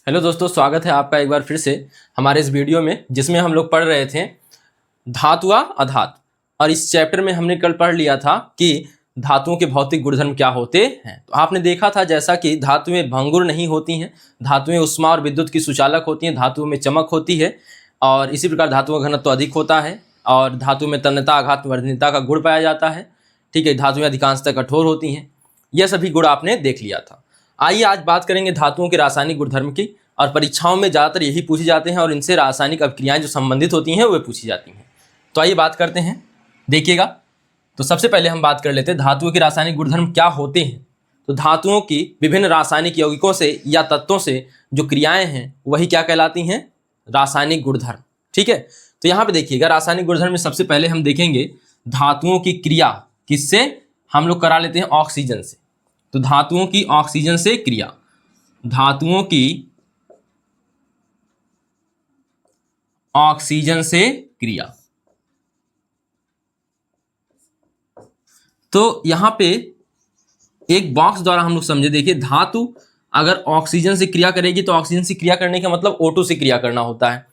Hello दोस्तों, स्वागत है आपका एक बार फिर से हमारे इस वीडियो में, जिसमें हम लोग पढ़ रहे थे धातु व अधातु। और इस चैप्टर में हमने कल पढ़ लिया था कि धातुओं के भौतिक गुणधर्म क्या होते हैं। तो आपने देखा था जैसा कि धातुएं भंगुर नहीं होती हैं, धातुएं उष्मा और विद्युत की सुचालक होती हैं, धातुओं में चमक होती है और इसी प्रकार धातुओं का घनत्व अधिक होता है और धातु में तन्यता आघात वर्धनीयता का गुण पाया जाता है। ठीक है, धातुएं अधिकांशतः कठोर होती हैं। यह सभी गुण आपने देख लिया था। आइए आज बात करेंगे धातुओं के रासायनिक गुणधर्म की। और परीक्षाओं में ज़्यादातर यही पूछे जाते हैं और इनसे रासायनिक अभिक्रियाएं जो संबंधित होती हैं वे पूछी जाती हैं। तो आइए बात करते हैं, देखिएगा। तो सबसे पहले हम बात कर लेते हैं धातुओं के रासायनिक गुणधर्म क्या होते हैं। तो धातुओं की विभिन्न रासायनिक यौगिकों से या तत्वों से जो क्रियाएं हैं वही क्या कहलाती हैं, रासायनिक गुणधर्म। ठीक है, तो यहाँ पे देखिएगा, रासायनिक गुणधर्म में सबसे पहले हम देखेंगे धातुओं की क्रिया किससे हम लोग करा लेते हैं, ऑक्सीजन से। तो धातुओं की ऑक्सीजन से क्रिया, धातुओं की ऑक्सीजन से क्रिया। तो यहां पे एक बॉक्स द्वारा हम लोग समझे, देखिए धातु अगर ऑक्सीजन से क्रिया करेगी तो ऑक्सीजन से क्रिया करने का मतलब O2 से क्रिया करना होता है।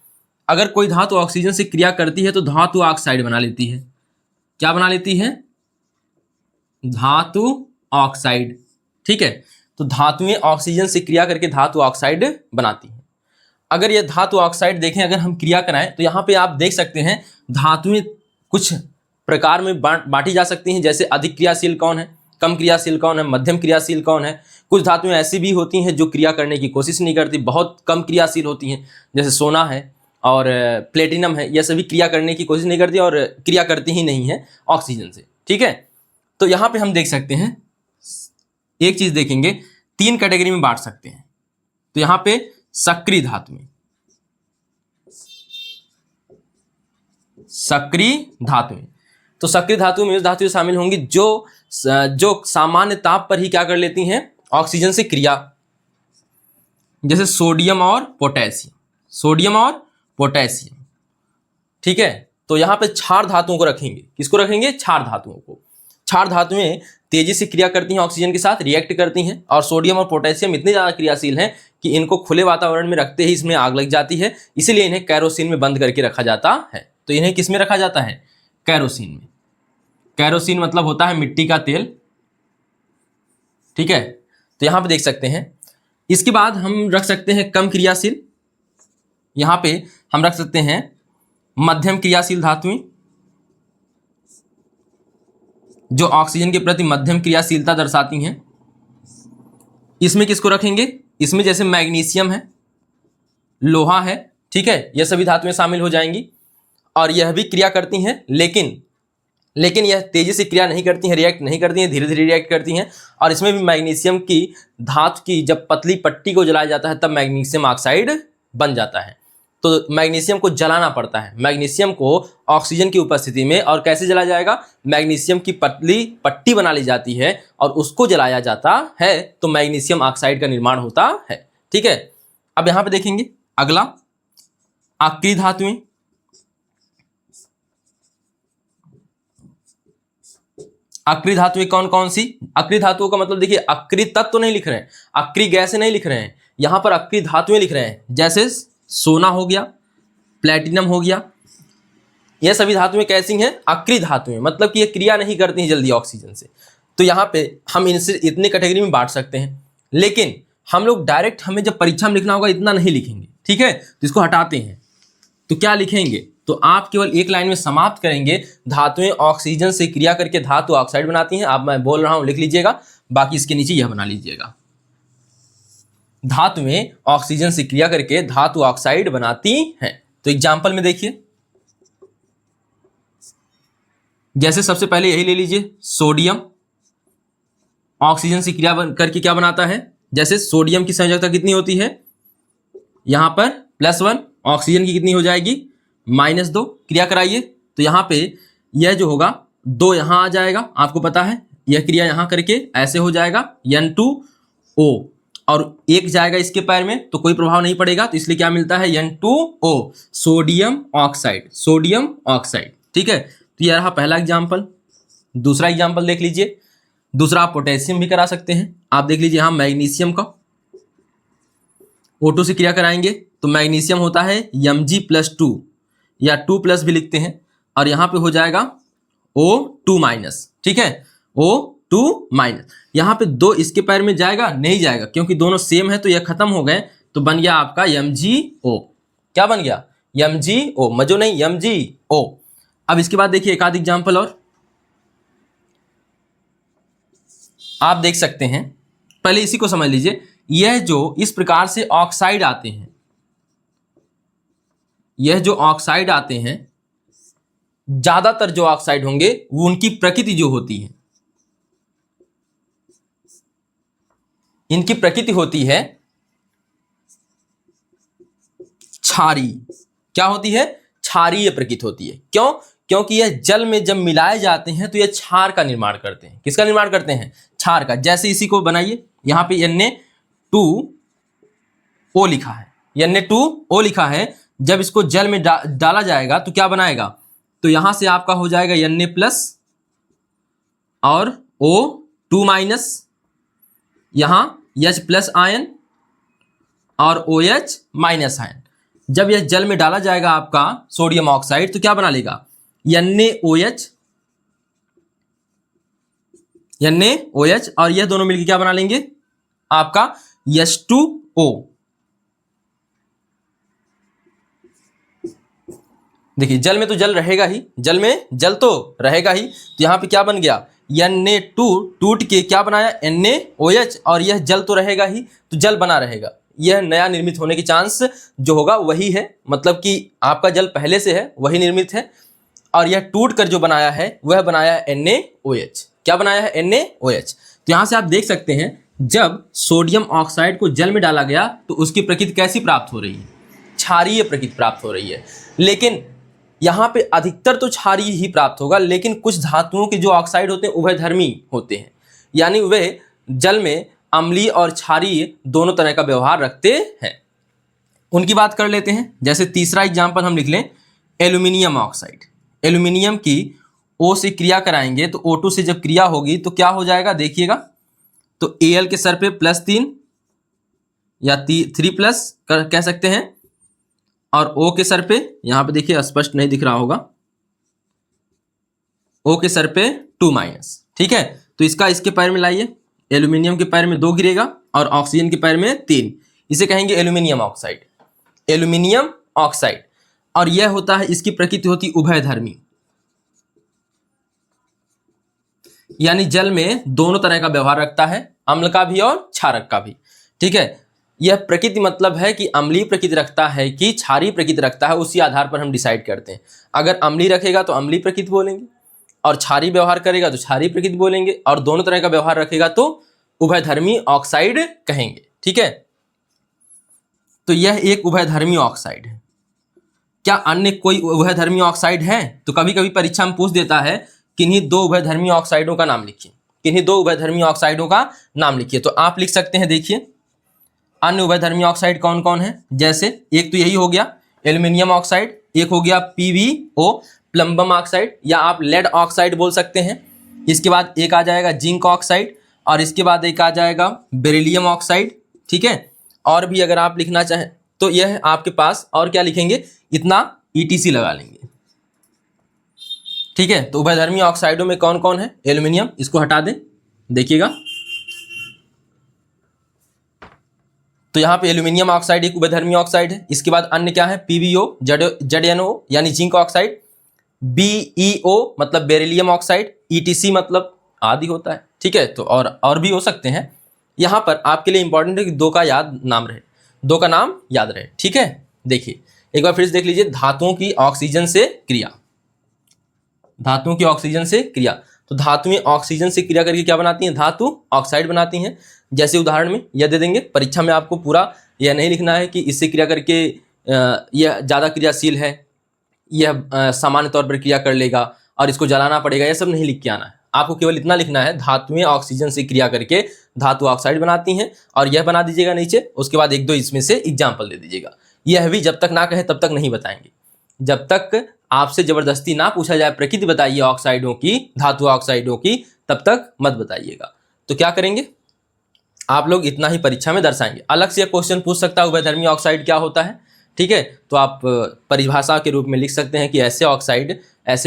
अगर कोई धातु ऑक्सीजन से क्रिया करती है तो धातु ऑक्साइड बना लेती है। क्या बना लेती है, धातु ऑक्साइड। ठीक है, तो धातुएं ऑक्सीजन से क्रिया करके धातु ऑक्साइड बनाती हैं। अगर ये धातु ऑक्साइड देखें, अगर हम क्रिया कराएं तो यहाँ पे आप देख सकते हैं धातुएं कुछ प्रकार में बांटी जा सकती हैं, जैसे अधिक क्रियाशील कौन है, कम क्रियाशील कौन है, मध्यम क्रियाशील कौन है। कुछ धातुएं ऐसी भी होती हैं जो क्रिया करने की कोशिश नहीं करती, बहुत कम क्रियाशील होती हैं, जैसे सोना है और प्लेटिनम है। यह सभी क्रिया करने की कोशिश नहीं करती और क्रिया करती ही नहीं है ऑक्सीजन से। ठीक है, तो यहाँ पे हम देख सकते हैं, एक चीज देखेंगे, तीन कैटेगरी में बांट सकते हैं। तो यहाँ पे सक्रिय धातुएं, सक्रिय धातुएं, तो सक्रिय धातु में उस धातुएं शामिल होंगी जो सामान्य ताप पर ही क्या कर लेती हैं, ऑक्सीजन से क्रिया, जैसे सोडियम और पोटेशियम, सोडियम और पोटेशियम। ठीक है, तो यहां पे क्षार धातुओं को रखेंगे। किसको रखेंगे, क्षार धातुओं को। क्षार धातुएं तेजी से क्रिया करती हैं, ऑक्सीजन के साथ रिएक्ट करती हैं और सोडियम और पोटेशियम इतने ज्यादा क्रियाशील हैं कि इनको खुले वातावरण में रखते ही इसमें आग लग जाती है, इसीलिए इन्हें कैरोसिन में बंद करके रखा जाता है। तो इन्हें किस में रखा जाता है, कैरोसिन में। कैरोसिन मतलब होता है मिट्टी का तेल। ठीक है, तो यहां पे देख सकते हैं। इसके बाद हम रख सकते हैं कम क्रियाशील, यहां पे हम रख सकते हैं मध्यम क्रियाशील धातुएं, जो ऑक्सीजन के प्रति मध्यम क्रियाशीलता दर्शाती हैं। इसमें किसको रखेंगे, इसमें जैसे मैग्नीशियम है, लोहा है। ठीक है, यह सभी धातुएं शामिल हो जाएंगी और यह भी क्रिया करती हैं, लेकिन यह तेजी से क्रिया नहीं करती हैं, रिएक्ट नहीं करती हैं, धीरे धीरे रिएक्ट करती हैं। और इसमें भी मैग्नीशियम की धातु की जब पतली पट्टी को जलाया जाता है तब मैग्नीशियम ऑक्साइड बन जाता है। तो मैग्नीशियम को जलाना पड़ता है, मैग्नीशियम को ऑक्सीजन की उपस्थिति में। और कैसे जलाया जाएगा, मैग्नीशियम की पतली पट्टी बना ली जाती है और उसको जलाया जाता है, तो मैग्नीशियम ऑक्साइड का निर्माण होता है। ठीक है, अब यहां पे देखेंगे अगला, अक्रिय धातुएं। अक्रिय धातुएं कौन कौन सी, अक्रिय धातुओं का मतलब देखिए, अक्रिय तत्व नहीं लिख रहे हैं, अक्रिय गैसें नहीं लिख रहे हैं, यहां पर अक्रिय धातुएं लिख रहे हैं। जैसे सोना हो गया, प्लेटिनम हो गया, यह सभी धातुएं कैसी हैं, अक्रिय धातुएं, मतलब कि ये क्रिया नहीं करती हैं जल्दी ऑक्सीजन से। तो यहाँ पे हम इनसे इतने कैटेगरी में बांट सकते हैं, लेकिन हम लोग डायरेक्ट, हमें जब परीक्षा में लिखना होगा इतना नहीं लिखेंगे। ठीक है, तो इसको हटाते हैं। तो क्या लिखेंगे, तो आप केवल एक लाइन में समाप्त करेंगे, धातुएं ऑक्सीजन से क्रिया करके धातु ऑक्साइड बनाती हैं। आप, मैं बोल रहा हूं, लिख लीजिएगा, बाकी इसके नीचे यह बना लीजिएगा, धातुएं ऑक्सीजन से क्रिया करके धातु ऑक्साइड बनाती हैं। तो एग्जांपल में देखिए, जैसे सबसे पहले यही ले लीजिए, सोडियम ऑक्सीजन से क्रिया करके क्या बनाता है, जैसे सोडियम की संयोजकता कितनी होती है, यहां पर +1, ऑक्सीजन की कितनी हो जाएगी, -2। क्रिया कराइए तो यहां पे यह जो होगा 2 यहां आ जाएगा, आपको पता है, यह क्रिया यहां करके ऐसे हो जाएगा N2O, और एक जाएगा इसके पैर में तो कोई प्रभाव नहीं पड़ेगा, तो इसलिए क्या मिलता है, N2O, sodium oxide, sodium oxide. ठीक है, तो यह रहा पहला एग्जाम्पल। दूसरा एग्जाम्पल देख लीजिए, दूसरा आप पोटेशियम भी करा सकते हैं। आप देख लीजिए यहाँ मैग्नीशियम का O2 से क्रिया कराएंगे तो मैग्नीशियम होता है Mg+2 या 2+ भी लिखते हैं, और यहाँ पे हो जाएगा O2-, ठीक है, O2-। यहाँ पे 2 इसके पैर में जाएगा नहीं जाएगा, क्योंकि दोनों सेम है तो यह खत्म हो गए, तो बन गया आपका MgO। क्या बन गया? MgO, मजो नहीं, MgO। अब इसके बाद देखिए एक आध एग्जाम्पल और आप देख सकते हैं। पहले इसी को समझ लीजिए, यह जो इस प्रकार से ऑक्साइड आते हैं, यह जो ऑक्साइड आते हैं, ज्यादातर जो ऑक्साइड होंगे वो उनकी प्रकृति जो होती है, इनकी प्रकृति होती है क्षारीय। क्या होती है? क्षारीय प्रकृति होती है। क्यों? क्योंकि यह जल में जब मिलाए जाते हैं तो यह क्षार का निर्माण करते हैं। किसका निर्माण करते हैं? क्षार का। जैसे इसी को बनाइए, यहाँ पे Na2O लिखा है, Na2O लिखा है। जब इसको जल में डाला जाएगा तो क्या बनाएगा? तो यहां से आपका हो जाएगा Na+ और O2-, यहां H+ आयन और OH- आयन। जब यह जल में डाला जाएगा आपका सोडियम ऑक्साइड तो क्या बना लेगा? NaOH, और यह दोनों मिलकर क्या बना लेंगे? आपका H2O। देखिए जल में तो जल रहेगा ही, जल में जल तो रहेगा ही, तो यहाँ पे क्या बन गया? Na2 टूट के क्या बनाया? NaOH, और यह जल तो रहेगा ही, तो जल बना रहेगा। यह नया निर्मित होने की चांस जो होगा वही है, मतलब कि आपका जल पहले से है वही निर्मित है, और यह टूट कर जो बनाया है वह बनाया है NaOH। क्या बनाया है? NaOH। तो यहाँ से आप देख सकते हैं, जब सोडियम ऑक्साइड को जल में डाला गया तो उसकी प्रकृति कैसी प्राप्त हो रही है? क्षारीय प्रकृति प्राप्त हो रही है। लेकिन यहाँ पे अधिकतर तो क्षारीय ही प्राप्त होगा, लेकिन कुछ धातुओं के जो ऑक्साइड होते हैं उभयधर्मी होते हैं, यानी वे जल में अम्लीय और क्षारीय दोनों तरह का व्यवहार रखते हैं। उनकी बात कर लेते हैं। जैसे तीसरा एग्जाम्पल हम लिख लें, एल्यूमिनियम ऑक्साइड। एल्यूमिनियम की O से क्रिया कराएंगे तो O2 से जब क्रिया होगी तो क्या हो जाएगा? देखिएगा, तो Al के सर पे +3 या 3+ कह सकते हैं, और O के सर पे, यहां पे देखिए स्पष्ट नहीं दिख रहा होगा, O के सर पे 2-। ठीक है, तो इसका इसके पैर में लाइए, एल्यूमिनियम के पैर में 2 गिरेगा और ऑक्सीजन के पैर में 3। इसे कहेंगे एल्यूमिनियम ऑक्साइड। एल्यूमिनियम ऑक्साइड, और यह होता है, इसकी प्रकृति होती उभयधर्मी, यानी जल में दोनों तरह का व्यवहार रखता है, अम्ल का भी और क्षारक का भी। ठीक है, यह प्रकृति मतलब है कि अम्लीय प्रकृति रखता है कि क्षारीय प्रकृति रखता है, उसी आधार पर हम डिसाइड करते हैं। अगर अम्लीय रखेगा तो अम्लीय प्रकृति बोलेंगे, और क्षारीय व्यवहार करेगा तो क्षारीय प्रकृति बोलेंगे, और दोनों तरह का व्यवहार रखेगा तो उभयधर्मी ऑक्साइड कहेंगे। ठीक है, तो यह एक उभयधर्मी ऑक्साइड है। क्या अन्य कोई उभयधर्मी ऑक्साइड है? तो कभी कभी परीक्षा में पूछ देता है, किन्हीं 2 उभयधर्मी ऑक्साइडों का नाम लिखिए, किन्हीं 2 उभयधर्मी ऑक्साइडों का नाम लिखिए। तो आप लिख सकते हैं, देखिए अन्य उभयधर्मी ऑक्साइड कौन कौन है। जैसे एक तो यही हो गया एल्यूमिनियम ऑक्साइड, एक हो गया PbO प्लम्बम ऑक्साइड, या आप लेड ऑक्साइड बोल सकते हैं। इसके बाद एक आ जाएगा जिंक ऑक्साइड, और इसके बाद एक आ जाएगा बेरिलियम ऑक्साइड। ठीक है, और भी अगर आप लिखना चाहें तो यह आपके पास, और क्या लिखेंगे, इतना ETC लगा लेंगे। ठीक है, तो उभयधर्मी ऑक्साइडों में कौन कौन है? एल्यूमिनियम, इसको हटा दें, देखिएगा, तो यहाँ पे एल्यूमिनियम ऑक्साइड एक उभयधर्मी ऑक्साइड है। इसके बाद अन्य क्या है? PbO, ZnO यानी जिंक ऑक्साइड, BeO मतलब बेरिलियम ऑक्साइड, ETC मतलब आदि होता है। ठीक है, तो और भी हो सकते हैं। यहाँ पर आपके लिए इंपॉर्टेंट है कि 2 का नाम याद रहे। ठीक है, देखिए एक बार फिर से देख लीजिए, धातुओं की ऑक्सीजन से क्रिया। धातुओं की ऑक्सीजन से क्रिया, तो धातुएं ऑक्सीजन से क्रिया करके क्या बनाती हैं? धातु ऑक्साइड बनाती हैं। जैसे उदाहरण में यह दे देंगे, परीक्षा में आपको पूरा यह नहीं लिखना है कि इससे क्रिया करके यह ज़्यादा क्रियाशील है, यह सामान्य तौर पर क्रिया कर लेगा और इसको जलाना पड़ेगा, यह सब नहीं लिख के आना है। आपको केवल इतना लिखना है, धातुएं ऑक्सीजन से क्रिया करके धातु ऑक्साइड बनाती हैं, और यह बना दीजिएगा नीचे। उसके बाद 1-2 इसमें से एग्जाम्पल दे दीजिएगा। यह भी जब तक ना कहे तब तक नहीं बताएंगे, जब तक आपसे जबरदस्ती ना पूछा जाए प्रकृति बताइए ऑक्साइडों की, धातु ऑक्साइडों की, तब तक मत बताइएगा। तो क्या करेंगे, आप लोग इतना ही परीक्षा में दर्शाएंगे। अलग से क्वेश्चन पूछ सकता है उभयधर्मी ऑक्साइड क्या होता है, ठीक है। तो आप परिभाषा के रूप में लिख सकते हैं कि ऐसे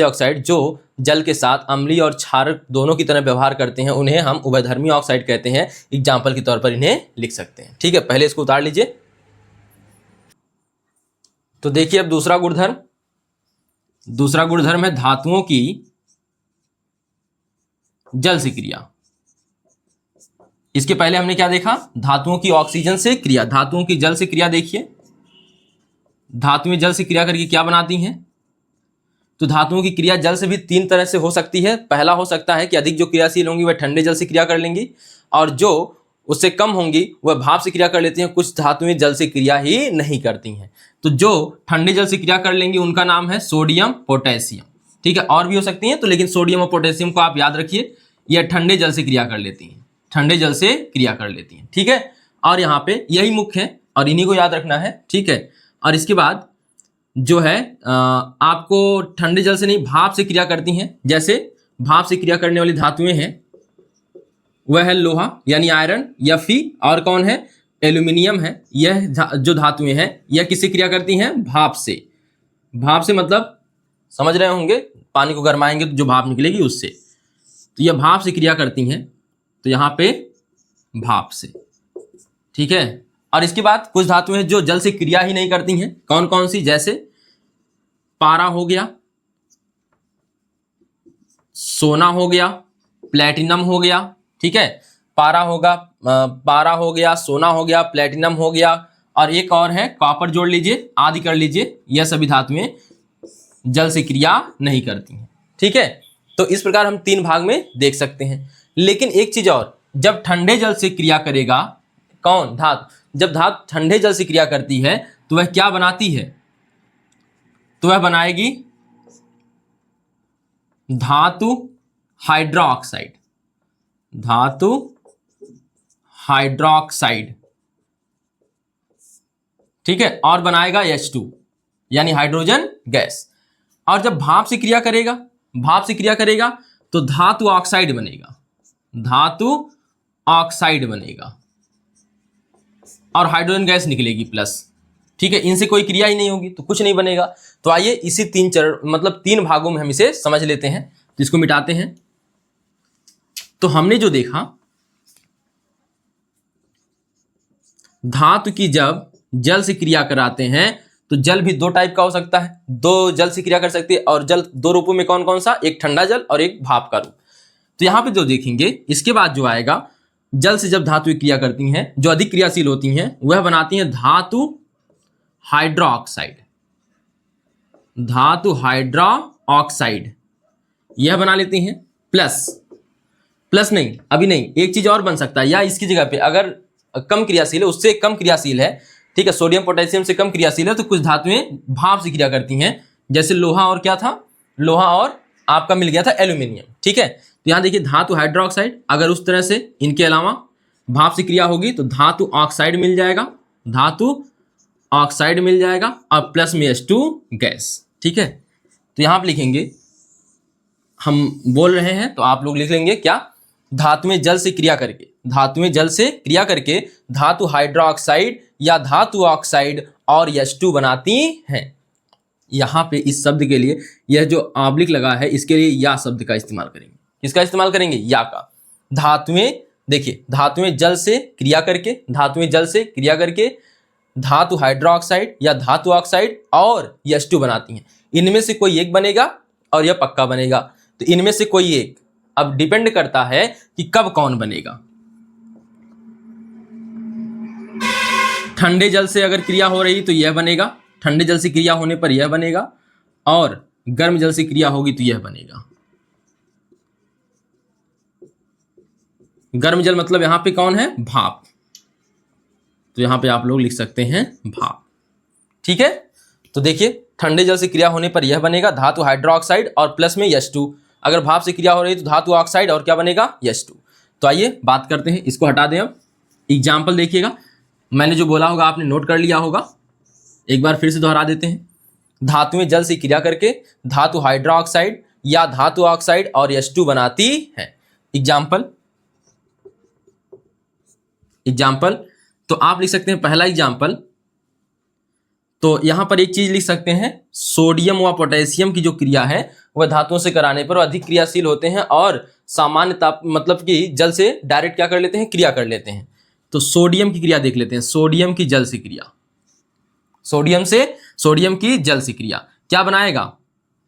ऑक्साइड जो जल के साथ अम्लीय और क्षारक दोनों की तरह व्यवहार करते हैं उन्हें हम उभयधर्मी ऑक्साइड कहते हैं। एग्जाम्पल के तौर पर इन्हें लिख सकते हैं, ठीक है। पहले इसको उतार लीजिए। तो देखिए अब दूसरा गुणधर्म है धातुओं की जल से क्रिया। इसके पहले हमने क्या देखा, धातुओं की ऑक्सीजन से क्रिया। धातुओं की जल से क्रिया देखिए, धातुएं जल से क्रिया करके क्या बनाती हैं। तो धातुओं की क्रिया जल से भी तीन तरह से हो सकती है। पहला हो सकता है कि अधिक जो क्रियाशील होंगी वह ठंडे जल से क्रिया कर लेंगी, और जो उससे कम होंगी वह भाप से क्रिया कर लेती हैं। कुछ धातुएं जल से क्रिया ही नहीं करती हैं। तो जो ठंडे जल से क्रिया कर लेंगी उनका नाम है सोडियम पोटेशियम, ठीक है। और भी हो सकती हैं, तो लेकिन सोडियम और पोटेशियम को आप याद रखिए, यह ठंडे जल से क्रिया कर लेती हैं, ठंडे जल से क्रिया कर लेती हैं, ठीक है। और यहाँ पे यही मुख्य है और इन्हीं को याद रखना है, ठीक है। और इसके बाद जो है आपको ठंडे जल से नहीं भाप से क्रिया करती हैं। जैसे भाप से क्रिया करने वाली धातुएं हैं वह है लोहा यानी आयरन, या फिर और कौन है, एल्यूमिनियम है। यह जो धातुएं हैं यह किससे क्रिया करती हैं, भाप से। भाप से मतलब समझ रहे होंगे, पानी को गर्माएंगे तो जो भाप निकलेगी उससे। तो यह भाप से क्रिया करती हैं, तो यहाँ पे भाप से, ठीक है। और इसके बाद कुछ धातुएं हैं जो जल से क्रिया ही नहीं करती हैं। कौन कौन सी, जैसे पारा हो गया, सोना हो गया, प्लेटिनम हो गया, ठीक है। पारा हो गया, सोना हो गया, प्लेटिनम हो गया, और एक और है कॉपर, जोड़ लीजिए, आदि कर लीजिए। यह सभी धातुएं जल से क्रिया नहीं करती हैं, ठीक है। तो इस प्रकार हम तीन भाग में देख सकते हैं। लेकिन एक चीज और, जब ठंडे जल से क्रिया करेगा कौन, धातु, जब धातु ठंडे जल से क्रिया करती है तो वह क्या बनाती है, तो वह बनाएगी धातु हाइड्रोक्साइड, धातु हाइड्रोक्साइड, ठीक है। और बनाएगा H2 यानी हाइड्रोजन गैस। और जब भाप से क्रिया करेगा तो धातु ऑक्साइड बनेगा, धातु ऑक्साइड बनेगा, और हाइड्रोजन गैस निकलेगी प्लस, ठीक है। इनसे कोई क्रिया ही नहीं होगी तो कुछ नहीं बनेगा। तो आइए इसी तीन चरण मतलब तीन भागों में हम इसे समझ लेते हैं। तो इसको मिटाते हैं। तो हमने जो देखा, धातु की जब जल से क्रिया कराते हैं तो जल भी दो टाइप का हो सकता है, दो जल से क्रिया कर सकती है। और जल दो रूपों में कौन कौन सा, एक ठंडा जल और एक भाप का रूप। तो यहां पे जो देखेंगे, इसके बाद जो आएगा, जल से जब धातुएं क्रिया करती हैं जो अधिक क्रियाशील होती हैं वह बनाती हैं धातु हाइड्रोक्साइड, धातु हाइड्रोक्साइड यह बना लेती हैं। प्लस नहीं, अभी नहीं, एक चीज और बन सकता है, या इसकी जगह पे अगर कम क्रियाशील है, उससे कम क्रियाशील है, ठीक है, सोडियम पोटेशियम से कम क्रियाशील है, तो कुछ धातुएं भाप से क्रिया करती हैं। जैसे लोहा और क्या था, लोहा और आपका मिल गया था एल्यूमिनियम, ठीक है। तो यहां देखिए धातु हाइड्रोक्साइड, अगर उस तरह से इनके अलावा भाप से क्रिया होगी तो धातु ऑक्साइड मिल जाएगा, धातु ऑक्साइड मिल जाएगा, और प्लस में H2 गैस, ठीक है। तो यहां आप लिखेंगे, हम बोल रहे हैं तो आप लोग लिख लेंगे क्या, धातुएं जल से क्रिया करके धातु हाइड्रोक्साइड या धातु ऑक्साइड और H2 बनाती हैं। यहां पे इस शब्द के लिए यह जो ऑब्लिक लगा है इसके लिए या शब्द का इस्तेमाल करेंगे। किसका इस्तेमाल करेंगे, या का। धातुएं, देखिए धातुएं जल से क्रिया करके धातु हाइड्रोक्साइड या धातु ऑक्साइड और H2 बनाती हैं। इनमें से कोई एक बनेगा और यह पक्का बनेगा। तो इनमें से कोई एक, अब डिपेंड करता है कि कब कौन बनेगा। ठंडे जल से अगर क्रिया हो रही तो यह बनेगा, ठंडे जल से क्रिया होने पर यह बनेगा, और गर्म जल से क्रिया होगी तो यह बनेगा। गर्म जल मतलब यहां पे कौन है, भाप। तो यहां पे आप लोग लिख सकते हैं भाप, ठीक है। तो देखिए ठंडे जल से क्रिया होने पर यह बनेगा धातु हाइड्रोक्साइड और प्लस में H2। अगर भाप से क्रिया हो रही है तो धातु ऑक्साइड और क्या बनेगा, H2। तो आइए बात करते हैं, इसको हटा दें। अब एग्जाम्पल देखिएगा, मैंने जो बोला होगा आपने नोट कर लिया होगा, एक बार फिर से दोहरा देते हैं। धातुएं जल से क्रिया करके धातु हाइड्रोक्साइड या धातु ऑक्साइड और H2 बनाती हैं। एग्जाम्पल, एग्जाम्पल, तो आप लिख सकते हैं पहला एग्जाम्पल, तो यहां पर एक चीज लिख सकते हैं, सोडियम व पोटेशियम की जो क्रिया है वह धातुओं से कराने पर अधिक क्रियाशील होते हैं और सामान्य ताप मतलब कि जल से डायरेक्ट क्या कर लेते हैं, क्रिया कर लेते हैं। तो सोडियम की क्रिया देख लेते हैं, सोडियम की जल से क्रिया, सोडियम की जल से क्रिया क्या बनाएगा,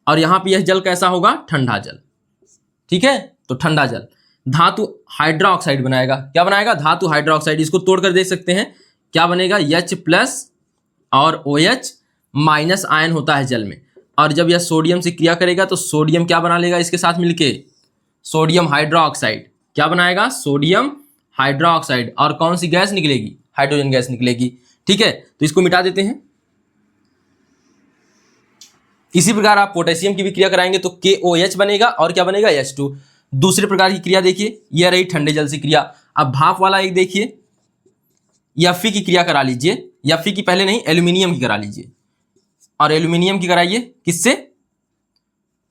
और यहां पे यह जल कैसा होगा, ठंडा जल, ठीक है। तो ठंडा जल धातु हाइड्रोक्साइड बनाएगा, क्या बनाएगा, धातु हाइड्रोक्साइड। इसको तोड़कर देख सकते हैं क्या बनेगा, H+ और OH- आयन होता है जल में, और जब यह सोडियम से क्रिया करेगा तो सोडियम क्या बना लेगा इसके साथ मिलके, सोडियम हाइड्रोक्साइड, क्या बनाएगा, सोडियम हाइड्रोक्साइड, और कौन सी गैस निकलेगी, हाइड्रोजन गैस निकलेगी, ठीक है। तो इसको मिटा देते हैं। इसी प्रकार आप पोटेशियम की भी क्रिया कराएंगे तो KOH बनेगा और क्या बनेगा, H2। दूसरे प्रकार की क्रिया देखिए, यह रही ठंडे जल से क्रिया। अब भाप वाला एक देखिए, Fe की क्रिया करा लीजिए, Fe की पहले नहीं, एल्यूमिनियम की करा लीजिए, और एल्यूमिनियम की कराइए किससे,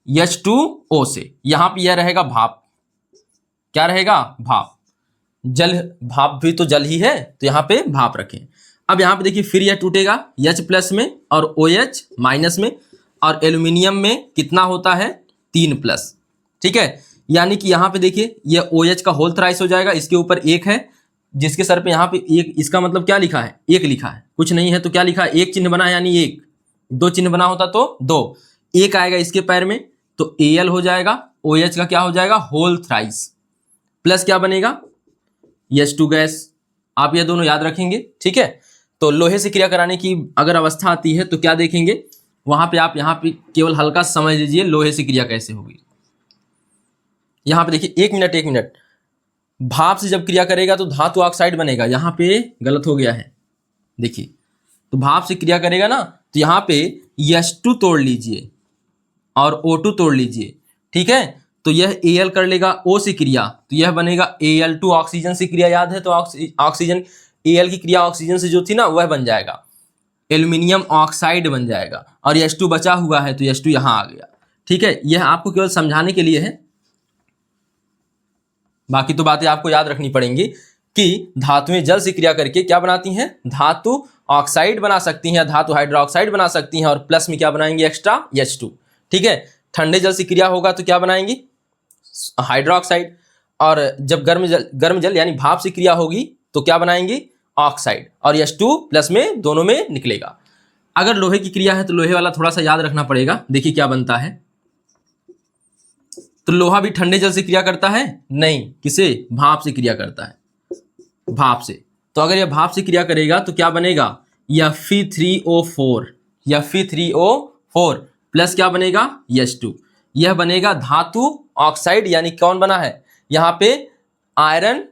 H2O से। यहां पे यह रहेगा भाप, क्या रहेगा, भाप। जल, भाप भी तो जल ही है, तो यहां पे भाप रखें। अब यहां पे देखिए फिर यह टूटेगा H+ में और OH- में, और एल्यूमिनियम में कितना होता है, 3+, ठीक है। यानी कि यहां पे देखिए यह OH का होल थ्राइस हो जाएगा, इसके ऊपर एक है, जिसके सर पे यहाँ पे एक, इसका मतलब क्या लिखा है, एक लिखा है, कुछ नहीं है तो क्या लिखा है, एक चिन्ह बना है, यानी एक, दो चिन्ह बना होता तो दो, एक आएगा इसके पैर में तो Al हो जाएगा, OH का क्या हो जाएगा, होल थ्राइस, प्लस क्या बनेगा, H2 गैस। आप ये दोनों याद रखेंगे, ठीक है। तो लोहे से क्रिया कराने की अगर अवस्था आती है तो क्या देखेंगे, वहां पे आप यहाँ पे केवल हल्का समझ लीजिए लोहे से क्रिया कैसे होगी। यहां पे देखिए, एक मिनट, भाप से जब क्रिया करेगा तो धातु ऑक्साइड बनेगा, यहां पे गलत हो गया है, देखिए। तो भाप से क्रिया करेगा ना, तो यहां पे H2 तोड़ लीजिए और O2 तोड़ लीजिए, ठीक है। तो यह Al कर लेगा O से क्रिया, तो यह बनेगा Al2, ऑक्सीजन से क्रिया याद है, तो ऑक्सीजन, Al की क्रिया ऑक्सीजन से जो थी ना वह बन जाएगा, एल्यूमिनियम ऑक्साइड बन जाएगा, और H2 बचा हुआ है तो H2 यहां आ गया, ठीक है। यह आपको केवल समझाने के लिए है, बाकी तो बातें आपको याद रखनी पड़ेंगी कि धातुएं जल से क्रिया करके क्या बनाती हैं, धातु ऑक्साइड बना सकती हैं या धातु हाइड्रोक्साइड बना सकती हैं, और प्लस में क्या बनाएंगे, एक्स्ट्रा H2, ठीक है। ठंडे जल से क्रिया होगा तो क्या बनाएंगी, हाइड्रोक्साइड, और जब गर्म जल यानी भाप से क्रिया होगी तो क्या बनाएंगी, ऑक्साइड, और H2 प्लस में दोनों में निकलेगा। अगर लोहे की क्रिया है तो लोहे वाला थोड़ा सा याद रखना पड़ेगा, देखिए क्या बनता है। तो लोहा भी ठंडे जल से क्रिया करता है, नहीं, किसे, भाप से क्रिया करता है, भाप से। तो अगर यह भाप से क्रिया करेगा तो क्या बनेगा, Fe3O4, Fe3O4 प्लस क्या बनेगा, H2, यह बनेगा धातु ऑक्साइड, यानी कौन बना है यहां पे, आयरन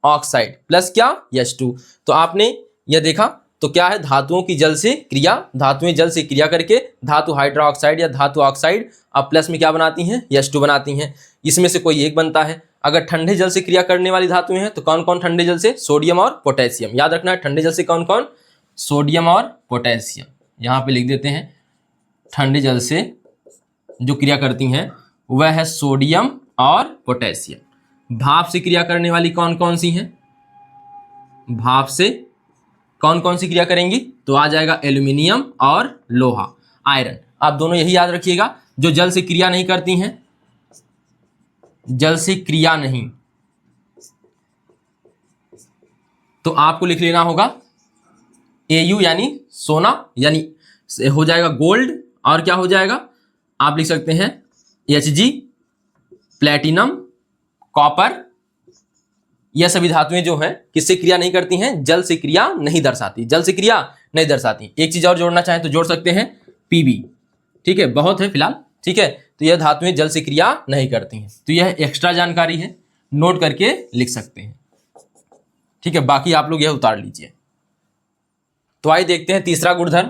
ऑक्साइड प्लस क्या, H2। तो आपने यह देखा तो क्या है, धातुओं की जल से क्रिया, धातुएं जल से क्रिया करके धातु हाइड्रोक्साइड या धातु ऑक्साइड अब प्लस में क्या बनाती हैं, H2 बनाती हैं। इसमें से कोई एक बनता है। अगर ठंडे जल से क्रिया करने वाली धातुएं हैं तो कौन कौन ठंडे जल से, सोडियम और पोटेशियम, याद रखना है ठंडे जल से कौन कौन, सोडियम और पोटेशियम। यहां पे लिख देते हैं, ठंडे जल से जो क्रिया करती हैं वह है सोडियम और पोटेशियम। भाप से क्रिया करने वाली कौन कौन सी हैं, भाप से कौन कौन सी क्रिया करेंगी, तो आ जाएगा एल्यूमिनियम और लोहा, आयरन। आप दोनों यही याद रखिएगा, जो जल से क्रिया नहीं करती हैं, जल से क्रिया नहीं, तो आपको लिख लेना होगा Au यानी सोना, यानी हो जाएगा गोल्ड, और क्या हो जाएगा, आप लिख सकते हैं Hg, प्लेटिनम, कॉपर। यह सभी धातुएं जो हैं किससे क्रिया नहीं करती हैं, जल से क्रिया नहीं दर्शाती, जल से क्रिया नहीं दर्शाती। एक चीज और जोड़ना चाहें तो जोड़ सकते हैं, Pb, ठीक है, बहुत है फिलहाल, ठीक है। तो यह धातुएं जल से क्रिया नहीं करती हैं, तो यह एक्स्ट्रा जानकारी है, नोट करके लिख सकते हैं, ठीक है। बाकी आप लोग यह उतार लीजिए। तो आइए देखते हैं तीसरा गुणधर्म।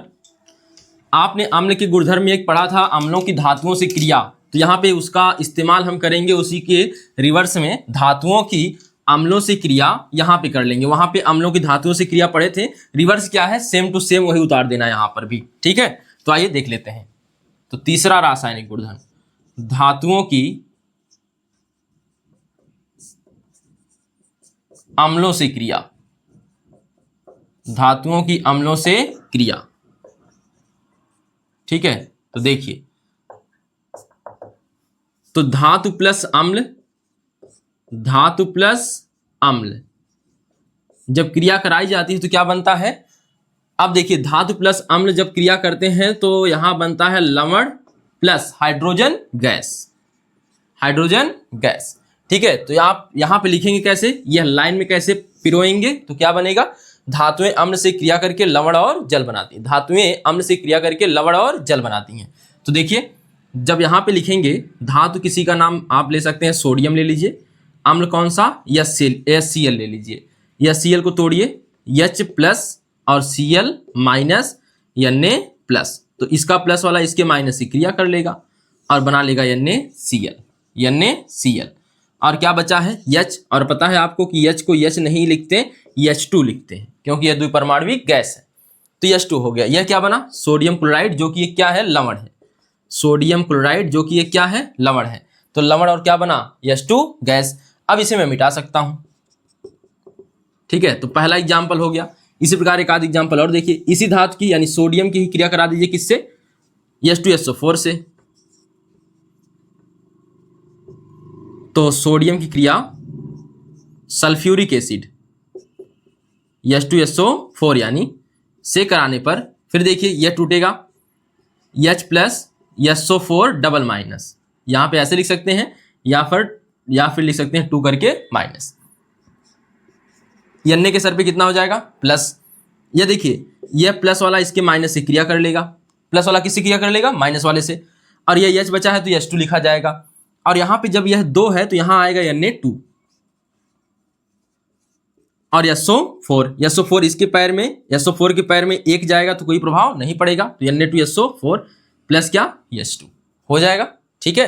आपने अम्ल के गुणधर्म में एक पढ़ा था, अम्लों की धातुओं से क्रिया, तो यहाँ पे उसका इस्तेमाल हम करेंगे उसी के रिवर्स में, धातुओं की अम्लों से क्रिया यहाँ पे कर लेंगे। वहां पे अम्लों की धातुओं से क्रिया पढ़े थे, रिवर्स क्या है, सेम टू सेम वही उतार देना यहाँ पर भी, ठीक है। तो आइए देख लेते हैं। तो तीसरा रासायनिक गुणधर्म, धातुओं की अम्लों से क्रिया, धातुओं की अम्लों से क्रिया। ठीक है, तो देखिए, तो धातु प्लस अम्ल, धातु प्लस अम्ल जब क्रिया कराई जाती है तो क्या बनता है? अब देखिए, धातु प्लस अम्ल जब क्रिया करते हैं तो यहां बनता है लवण plus hydrogen gas, hydrogen gas. ठीक है, तो आप यहां पे लिखेंगे कैसे, यह लाइन में कैसे पिरोएंगे, तो क्या बनेगा, धातुएं अम्ल से क्रिया करके लवण और जल बनाती हैं, धातुएं अम्ल से क्रिया करके लवण और जल बनाती हैं। तो देखिए, जब यहां पे लिखेंगे धातु किसी का नाम आप ले सकते हैं, सोडियम ले लीजिए, अम्ल कौन सा, HCl ले लीजिए, HCl को तोड़िए, H प्लस और Cl माइनस Na प्लस, तो इसका प्लस वाला इसके माइनस से क्रिया कर लेगा और बना लेगा NaCl। और क्या बचा है, H, और पता है आपको कि H को H नहीं लिखते, H2 लिखते हैं, क्योंकि यह द्विपरमाणविक गैस है। तो H2 हो गया। यह क्या बना, सोडियम क्लोराइड, जो कि ये क्या है, लवण है, सोडियम क्लोराइड जो कि ये क्या है, लवण है। तो लवण और क्या बना, H2 गैस। अब इसे मैं मिटा सकता हूं। ठीक है, तो पहला एग्जाम्पल हो गया। इसी प्रकार एक आध एग्जाम्पल और देखिए, इसी धातु की यानी सोडियम की ही क्रिया करा दीजिए, किससे, H2SO4 से। तो सोडियम की क्रिया सल्फ्यूरिक एसिड H2SO4 यानी से कराने पर फिर देखिए यह टूटेगा, H plus SO4 double minus, यहां पे ऐसे लिख सकते हैं या फिर लिख सकते हैं 2 करके माइनस। Na के सर पे कितना हो जाएगा, प्लस। यह देखिए, यह प्लस वाला इसके माइनस से क्रिया कर लेगा, प्लस वाला किससे क्रिया कर लेगा, माइनस वाले से, और यह H बचा है तो H2 लिखा जाएगा। और यहां पे जब यह 2 है तो यहां आएगा Na2 और SO4 इसके पैर में, SO4 के पैर में 1 जाएगा तो कोई प्रभाव नहीं पड़ेगा, तो Na2SO4 प्लस क्या, H2 हो जाएगा। ठीक है,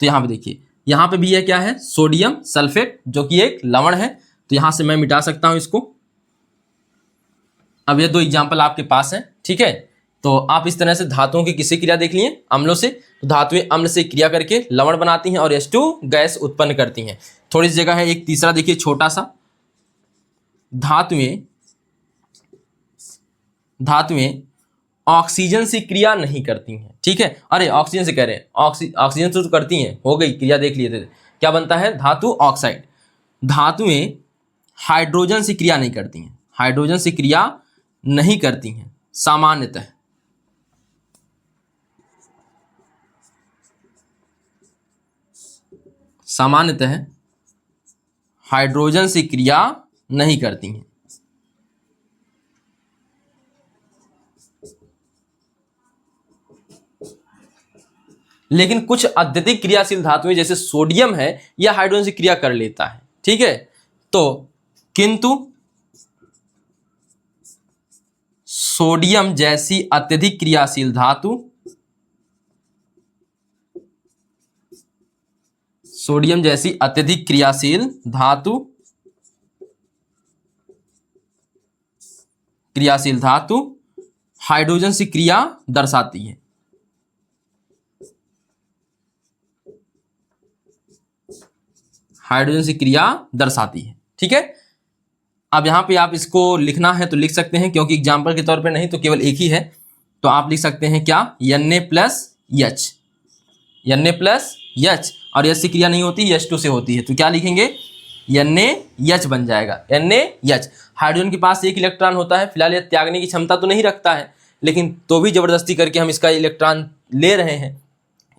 तो यहां पे देखिए, यहां पे भी यह क्या है, सोडियम सल्फेट, जो कि एक लवण है, तो यहां से मैं मिटा सकता हूं इसको। अब ये 2 एग्जाम्पल आपके पास हैं। ठीक है, तो आप इस तरह से धातुओं की किससे क्रिया देख लिए, अम्लों से। तो धातुएं अम्ल से क्रिया करके लवण बनाती हैं और H2 गैस उत्पन्न करती हैं। थोड़ी सी जगह है, एक तीसरा देखिए छोटा सा, धातुएं ऑक्सीजन से क्रिया नहीं करती हैं। ठीक है, अरे ऑक्सीजन से कह रहे हैं, ऑक्सीजन से तो करती हैं, हो गई क्रिया, देख लिए थे। क्या बनता है, धातु ऑक्साइड। धातुएं हाइड्रोजन से क्रिया नहीं करती हैं, हाइड्रोजन से क्रिया नहीं करती हैं सामान्यतः। सामान्यतः हाइड्रोजन से क्रिया नहीं करती हैं। लेकिन कुछ अत्यधिक क्रियाशील धातुएं जैसे सोडियम है, यह हाइड्रोजन से क्रिया कर लेता है। ठीक है, तो किंतु सोडियम जैसी अत्यधिक क्रियाशील धातु, सोडियम जैसी अत्यधिक क्रियाशील धातु, हाइड्रोजन से क्रिया दर्शाती है। हाइड्रोजन से क्रिया दर्शाती है। ठीक है, अब यहां पे आप इसको लिखना है तो लिख सकते हैं, क्योंकि एग्जाम्पल के तौर पे नहीं तो केवल एक ही है, तो आप लिख सकते हैं क्या, Na plus H, Na plus H, और H से क्रिया नहीं होती, H2 से होती है, तो क्या लिखेंगे, NaH बन जाएगा, NaH। हाइड्रोजन के पास 1 इलेक्ट्रॉन होता है, फिलहाल यह त्यागने की क्षमता तो नहीं रखता है, लेकिन तो भी जबरदस्ती करके हम इसका इलेक्ट्रॉन ले रहे हैं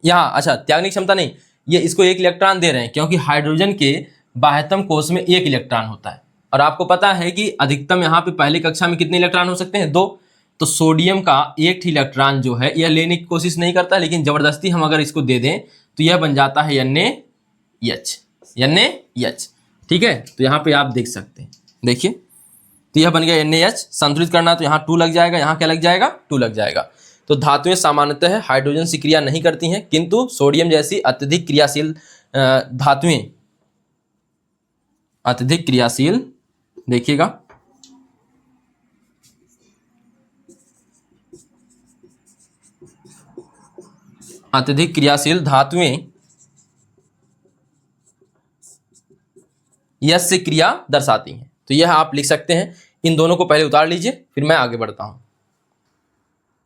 यहाँ। अच्छा, त्यागने की क्षमता नहीं, ये इसको 1 इलेक्ट्रॉन दे रहे हैं, क्योंकि हाइड्रोजन के बाह्यतम कोश में 1 इलेक्ट्रॉन होता है, और आपको पता है कि अधिकतम यहाँ पे पहली कक्षा में कितने इलेक्ट्रॉन हो सकते हैं, 2। तो सोडियम का 1 इलेक्ट्रॉन जो है यह लेने की कोशिश नहीं करता, लेकिन जबरदस्ती हम अगर इसको दे दें तो यह बन जाता है NaH। ठीक है, तो यहाँ पे आप देख सकते हैं, देखिए, तो यह बन गया NaH। संतुलित करना तो यहाँ 2 लग जाएगा, यहाँ क्या लग जाएगा, 2 लग जाएगा। तो धातुएं सामान्यतः हाइड्रोजन से क्रिया नहीं करती हैं, किंतु सोडियम जैसी अत्यधिक क्रियाशील धातुएं, अत्यधिक क्रियाशील, देखिएगा, अत्यधिक क्रियाशील धातुएं यश से क्रिया दर्शाती हैं। तो यह आप लिख सकते हैं। इन दोनों को पहले उतार लीजिए, फिर मैं आगे बढ़ता हूं।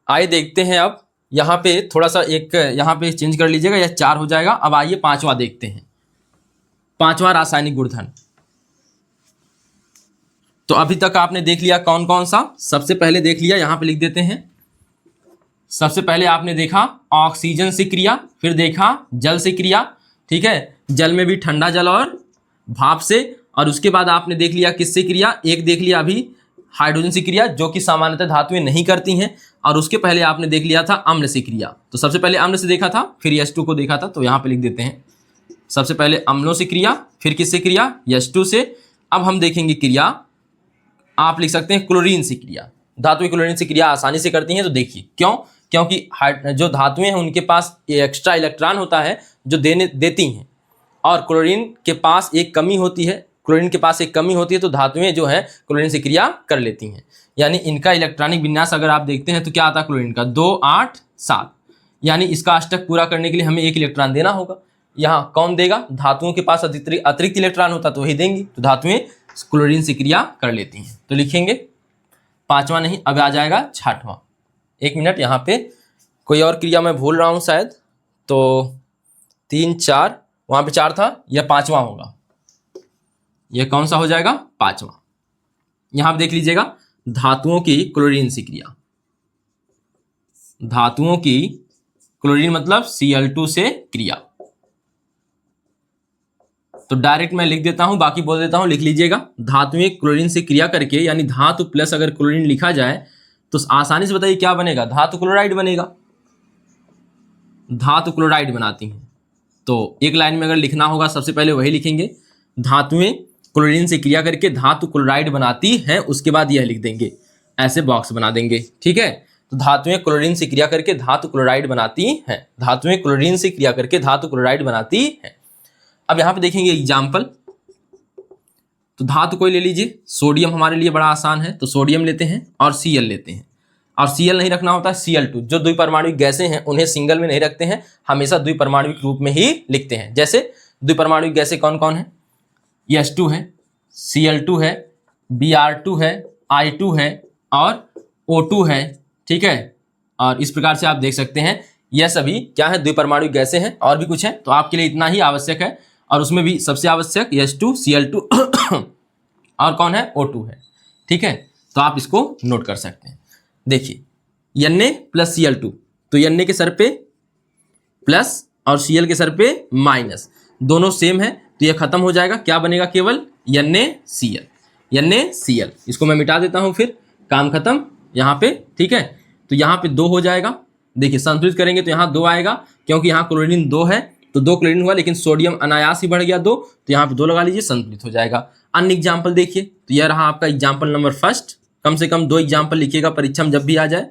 आइए देखते हैं अब यहाँ पे थोड़ा सा एक यहाँ पे चेंज कर लीजिएगा, यह 4 हो जाएगा। अब आइए पांचवा देखते हैं, पांचवा रासायनिक गुणधर्म। तो अभी तक आपने देख लिया कौन कौन सा। सबसे पहले देख लिया, यहाँ पे लिख देते हैं। सबसे पहले आपने देखा ऑक्सीजन से क्रिया, फिर देखा जल से क्रिया, ठीक है, जल में भी ठंडा जल और भाप से। और उसके बाद आपने देख लिया किससे क्रिया, एक देख लिया अभी हाइड्रोजन से क्रिया, जो कि सामान्यतः धातुएं नहीं करती हैं। और उसके पहले आपने देख लिया था अम्ल से क्रिया। तो सबसे पहले अम्ल से देखा था, फिर H2 को देखा था। तो यहाँ पे लिख देते हैं सबसे पहले अम्लों से क्रिया, फिर किससे क्रिया, H2 से। अब हम देखेंगे क्रिया, आप लिख सकते हैं क्लोरीन से क्रिया। धातुएं क्लोरीन से क्रिया आसानी से करती हैं। तो देखिए क्यों, क्योंकि जो धातुएं हैं उनके पास एक्स्ट्रा इलेक्ट्रॉन होता है जो देती हैं, और क्लोरीन के पास एक कमी होती है। क्लोरीन के पास एक कमी होती है, तो धातुएं जो है क्लोरीन से क्रिया कर लेती हैं। यानी इनका इलेक्ट्रॉनिक विन्यास अगर आप देखते हैं तो क्या आता है क्लोरीन का 2 8 7। यानी इसका अष्टक पूरा करने के लिए हमें एक इलेक्ट्रॉन देना होगा। यहाँ कौन देगा, धातुओं के पास अतिरिक्त इलेक्ट्रॉन होता तो वही देंगी। तो धातुएं क्लोरीन से क्रिया कर लेती हैं। तो लिखेंगे पांचवा नहीं, अब आ जाएगा छठवां। एक मिनट, यहाँ पे कोई और क्रिया मैं भूल रहा हूँ शायद। तो 3 4, वहां पे 4 था, यह पांचवा होगा। यह कौन सा हो जाएगा, पांचवा। यहां पे देख लीजिएगा धातुओं की क्लोरीन से क्रिया। धातुओं की क्लोरीन मतलब Cl2 से क्रिया। तो डायरेक्ट मैं लिख देता हूं, बाकी बोल देता हूं, लिख लीजिएगा। धातुएं क्लोरीन से क्रिया करके, यानी धातु प्लस अगर क्लोरीन लिखा जाए तो आसानी से बताइए क्या बनेगा, धातु क्लोराइड बनेगा। धातु क्लोराइड बनाती हैं। तो एक लाइन में अगर लिखना होगा सबसे पहले वही लिखेंगे, धातुएं क्लोरीन से क्रिया करके धातु क्लोराइड बनाती हैं। उसके बाद यह लिख देंगे, ऐसे बॉक्स बना देंगे, ठीक है। तो धातुएं क्लोरीन से क्रिया करके धातु क्लोराइड बनाती हैं। धातुएं क्लोरीन से क्रिया करके धातु क्लोराइड बनाती हैं। अब यहाँ पे देखेंगे एग्जाम्पल। तो धातु कोई ले लीजिए, सोडियम हमारे लिए बड़ा आसान है, तो सोडियम लेते हैं और Cl लेते हैं। और Cl नहीं रखना होता है, Cl2। जो द्विपरमाणुक गैसें हैं उन्हें सिंगल में नहीं रखते हैं, हमेशा द्विपरमाणुक रूप में ही लिखते हैं। जैसे द्विपरमाणुक गैसें कौन कौन है, H2 है, Cl2 है, Br2 है, I2 है और O2 है, ठीक है। और इस प्रकार से आप देख सकते हैं यह सभी क्या है, द्विपरमाणुक गैसें हैं। और भी कुछ है तो आपके लिए इतना ही आवश्यक है। और उसमें भी सबसे आवश्यक H2 Cl2 और कौन है, O2 है, ठीक है। तो आप इसको नोट कर सकते हैं। देखिए Na प्लस Cl2, तो Na के सर पे प्लस और Cl के सर पे माइनस, दोनों सेम है। तो यह खत्म हो जाएगा, क्या बनेगा, केवल NaCl। NaCl इसको मैं मिटा देता हूं, फिर काम खत्म यहाँ पे, ठीक है। तो यहाँ पे 2 हो जाएगा। देखिए संतुलित करेंगे तो यहाँ 2 आएगा, क्योंकि यहाँ क्लोरीन 2 है तो 2 क्लोरीन हुआ, लेकिन सोडियम अनायास ही बढ़ गया 2, तो यहाँ पे 2 लगा लीजिए, संतुलित हो जाएगा। अन्य एग्जाम्पल देखिए, तो यह रहा आपका एग्जाम्पल नंबर फर्स्ट। कम से कम 2 एग्जाम्पल लिखिएगा परीक्षा में जब भी आ जाए।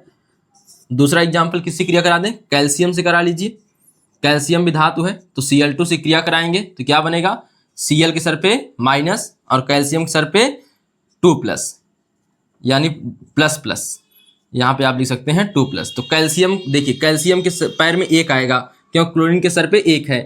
दूसरा एग्जाम्पल किससे क्रिया करा दें, कैल्शियम से करा लीजिए। कैल्शियम भी धातु है, तो Cl2 से क्रिया कराएंगे तो क्या बनेगा, Cl के सर पे माइनस और कैल्शियम के सर पे 2 प्लस, यानी प्लस प्लस। यहाँ पे आप लिख सकते हैं 2 प्लस। तो कैल्शियम, देखिए कैल्शियम के पैर में 1 आएगा, क्योंकि क्लोरीन के सर पे 1 है,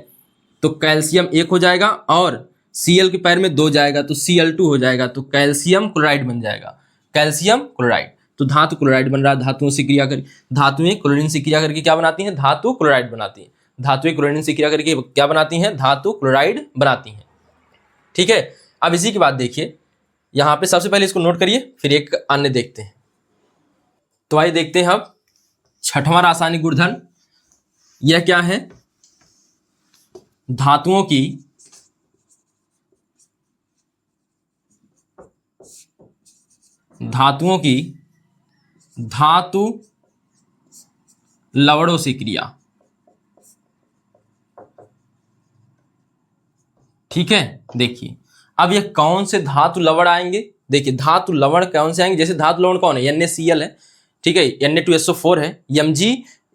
तो कैल्शियम 1 हो जाएगा। और Cl के पैर में 2 जाएगा तो Cl2 हो जाएगा, तो कैल्शियम क्लोराइड बन जाएगा, कैल्शियम क्लोराइड। तो धातु क्लोराइड बन रहा है धातुओं से क्रिया कर। धातुएं क्लोरीन से क्रिया करके क्या बनाती हैं, धातु क्लोराइड बनाती हैं। धातुएं क्लोरीन से क्रिया करके क्या बनाती हैं, धातु क्लोराइड बनाती हैं, ठीक है। अब इसी के बाद देखिए यहाँ पे सबसे पहले इसको नोट करिए, फिर एक अन्य देखते हैं। तो आइए देखते हैं अब छठवां रासायनिक गुणधर्म। यह क्या है, धातुओं की धातु लवणों से क्रिया, ठीक है। देखिए अब ये कौन से धातु लवण आएंगे, देखिए धातु लवण कौन से आएंगे, जैसे धातु लवण कौन है, NaCl है, ठीक है, Na2SO4 है,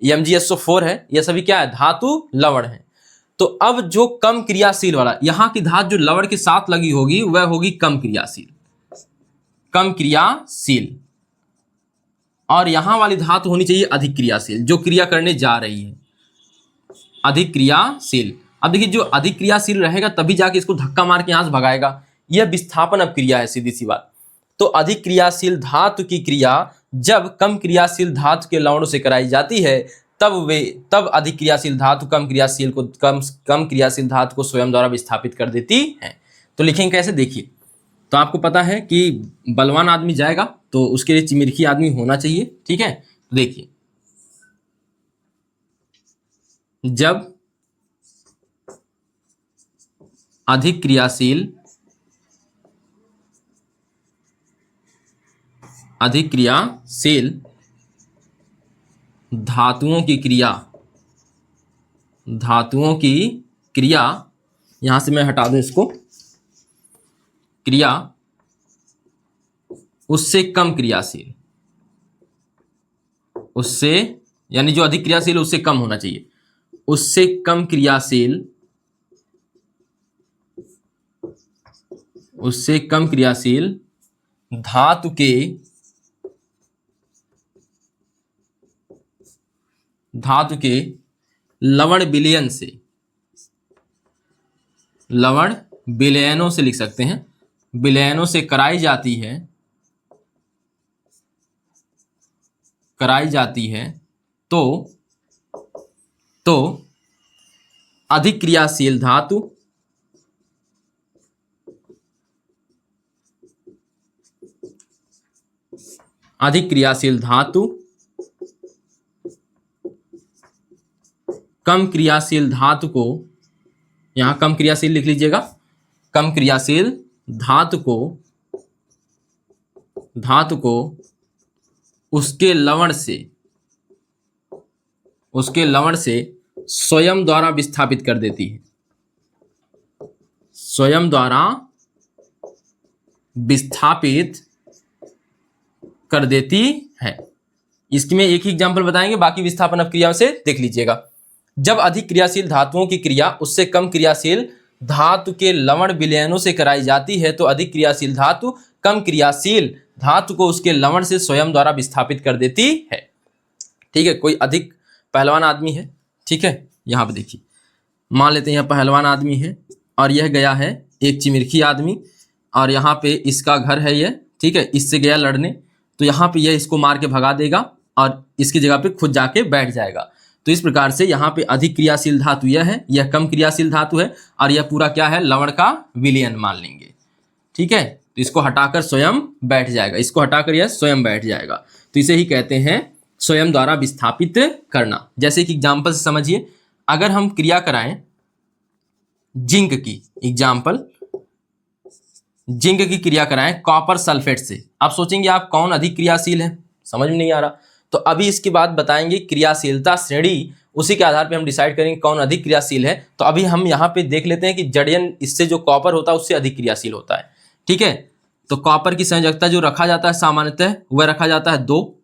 MgSO4 है, ये सभी क्या है, धातु लवण है। तो अब जो कम क्रियाशील वाला, यहाँ की धातु जो लवण के साथ लगी होगी वह होगी कम क्रियाशील, कम क्रियाशील। और यहां वाली धातु होनी चाहिए अधिक क्रियाशील, जो क्रिया करने जा रही है, अधिक क्रियाशील। अब देखिए जो अधिक क्रियाशील रहेगा तभी जाके इसको धक्का मार के यहां से भगाएगा। यह विस्थापन अपक्रिया है, सीधी सी बात। तो अधिक क्रियाशील धातु की क्रिया जब कम क्रियाशील धातु के लवणों से कराई जाती है तब अधिक क्रियाशील धातु कम क्रियाशील धातु को स्वयं द्वारा विस्थापित कर देती है। तो लिखेंगे कैसे, देखिए। तो आपको पता है कि बलवान आदमी जाएगा तो उसके लिए चिमिरखी आदमी होना चाहिए, ठीक है। तो देखिए, जब अधिक क्रियाशील धातुओं की क्रिया यहां से मैं हटा दूं इसको, क्रिया उससे कम क्रियाशील, उससे यानी जो अधिक क्रियाशील उससे कम होना चाहिए, उससे कम क्रियाशील धातु के लवण विलयनों से लिख सकते हैं, विलयनों से कराई जाती है तो अधिक क्रियाशील धातु कम क्रियाशील धातु को, यहां कम क्रियाशील लिख लीजिएगा, कम क्रियाशील धातु को उसके लवण से स्वयं द्वारा विस्थापित कर देती है, स्वयं द्वारा विस्थापित कर देती है। इसकी में एक ही एग्जांपल बताएंगे, बाकी विस्थापन अपक्रिया से देख लीजिएगा। जब अधिक क्रियाशील धातुओं की क्रिया उससे कम क्रियाशील धातु के लवण विलयनों से कराई जाती है तो अधिक क्रियाशील धातु कम क्रियाशील धातु को उसके लवण से स्वयं द्वारा विस्थापित कर देती है, ठीक है। कोई अधिक पहलवान आदमी है, ठीक है, यहाँ पे देखिए, मान लेते हैं यहाँ पहलवान आदमी है और यह गया है एक चिमिरखी आदमी और यहाँ पे इसका घर है यह, ठीक है, इससे गया लड़ने, तो यहाँ पे यह इसको मार के भगा देगा और इसकी जगह पे खुद जाके बैठ जाएगा। तो इस प्रकार से यहाँ पे अधिक क्रियाशील धातु यह है, यह कम क्रियाशील धातु है और यह पूरा क्या है, लवण का विलयन मान लेंगे, ठीक है। तो इसको हटाकर स्वयं बैठ जाएगा, इसको हटाकर यह स्वयं बैठ जाएगा, तो इसे ही कहते हैं स्वयं द्वारा विस्थापित करना। जैसे कि एग्जाम्पल से समझिए, अगर हम क्रिया कराएं जिंक की, जिंक की क्रिया कराएं कॉपर सल्फेट से, आप सोचेंगे आप कौन अधिक क्रियाशील है, समझ में नहीं आ रहा। तो अभी इसके बाद बताएंगे क्रियाशीलता श्रेणी, उसी के आधार पे हम डिसाइड करेंगे कौन अधिक क्रियाशील है। तो अभी हम यहाँ पे देख लेते हैं कि जड़यन इससे जो कॉपर होता है उससे अधिक क्रियाशील होता है, ठीक है। तो कॉपर की संयोजकता जो रखा जाता है सामान्यतः वह रखा जाता है 2,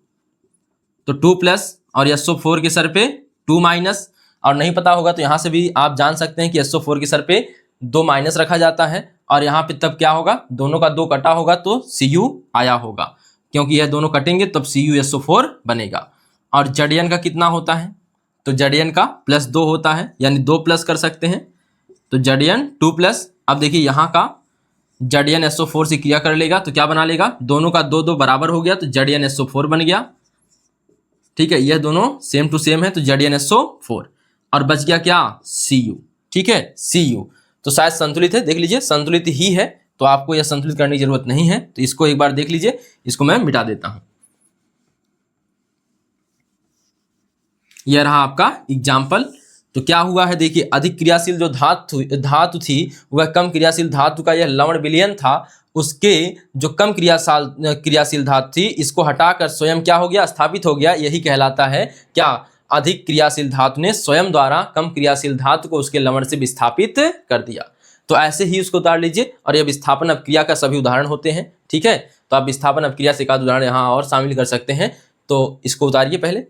तो 2+ और SO4 के सर पे 2-, और नहीं पता होगा तो यहाँ से भी आप जान सकते हैं कि SO4 के सर पे 2- रखा जाता है और यहाँ पे तब क्या होगा, दोनों का 2 कटा होगा तो Cu आया होगा, क्योंकि यह दोनों कटेंगे तब CuSO4 बनेगा। और जड़यन का कितना होता है, तो जड़यन का +2 होता है, यानी 2+ कर सकते हैं, तो जड़यन 2+। अब देखिए यहाँ का जड़यन SO4 से क्रिया कर लेगा तो क्या बना लेगा, दोनों का 2-2 बराबर हो गया तो जड़यन SO4 बन गया, ठीक है। यह दोनों सेम टू सेम है तो जड़यन SO4 और बच गया क्या, Cu, ठीक है, Cu। तो शायद संतुलित है, देख लीजिए संतुलित ही है, तो आपको यह संतुलित करने की जरूरत नहीं है, तो इसको एक बार देख लीजिए, इसको मैं मिटा देता हूं। यह रहा आपका एग्जाम्पल। तो क्या हुआ है, देखिए अधिक क्रियाशील जो धातु थी वह कम क्रियाशील धातु का यह लवण विलयन था, उसके जो कम क्रियाशील धातु थी इसको हटाकर स्वयं क्या हो गया, स्थापित हो गया। यही कहलाता है क्या, अधिक क्रियाशील धातु ने स्वयं द्वारा कम क्रियाशील धातु को उसके लवण से विस्थापित कर दिया। तो ऐसे ही उसको उतार लीजिए और यह विस्थापन अपक्रिया का सभी उदाहरण होते हैं, ठीक है। तो आप विस्थापन अपक्रिया से एक आध उदाहरण यहाँ और शामिल कर सकते हैं, तो इसको उतारिए पहले।